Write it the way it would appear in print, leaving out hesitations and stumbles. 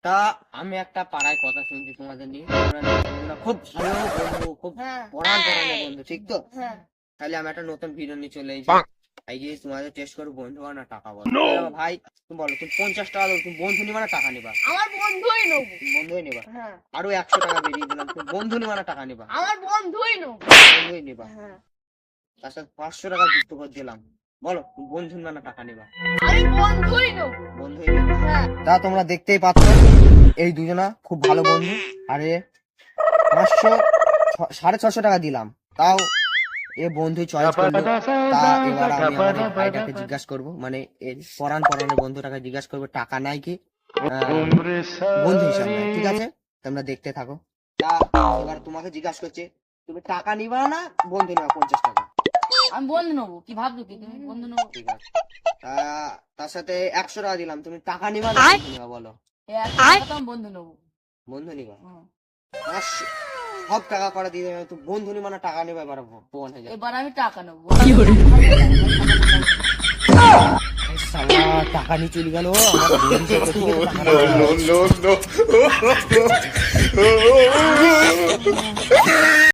তা আমি একটা পাড়ায় কথা শুনছি তোমাদের নিয়ে, তোমরা খুব ভালো বন্ধু, খুব পড়ান বন্ধু, ঠিক তো? তাহলে আমি একটা নতুন ভিডিও নিয়ে চলে এসেছি। এই যে তোমাদের টেস্ট করবো বন্ধু না টাকা বলো। ভাই তুমি বলো, তুমি 50 টাকা দাও, তুমি বন্ধু নিবা না টাকা নিবা? আমার বন্ধুই নেবো। বন্ধুই নিবা। আরো 100 টাকা বেরিয়ে দিলাম, তুমি বন্ধু নিবা না টাকা নিবা? আমার বন্ধুই নেবো। বন্ধুই নিবা। তার সাথে 500 টাকা যুক্ত করে দিলাম, বলো তুমি বন্ধু নিবা না টাকা নিবা? আমি বন্ধুই নেবো। বন্ধুই নিবা। তা তোমরা দেখতেই পাচ্ছ এই দুজনা খুব ভালো বন্ধু। আরে 500 650 টাকা দিলাম, তাও এ বন্ধু চয়েস করলো। তা এবার আমি আমার এই ভাইটাকে জিজ্ঞাসা করবো, মানে এর পরানের বন্ধুটাকে জিজ্ঞাসা করবো টাকা নাই কি বন্ধু হিসাব নাই, ঠিক আছে? তোমরা দেখতে থাকো। তা এবার তোমাকে জিজ্ঞাসা করছে, তুমি টাকা নিবা না বন্ধু নিবা? 50 টাকা। আমি বন্ধু নেবো। কি ভাবছো কি তুমি? বন্ধু নেবো। ঠিক আছে। তার সাথে 100 টাকা দিলাম, তুমি টাকা নিবা না বন্ধু নিবা বলো? আমি বন্ধু নেবো। বন্ধু নিবা। সব টাকা করে দিয়ে দেবে, তুমি বন্ধু নিবা না টাকা নিবা? এবার ফোন হয়ে যাবে। এবার আমি টাকা নেবো। শালা টাকা নিয়ে চলে গেল আমার বন্ধু সাথে, ঠিক আছে, টাকা নিয়ে চলে গেল।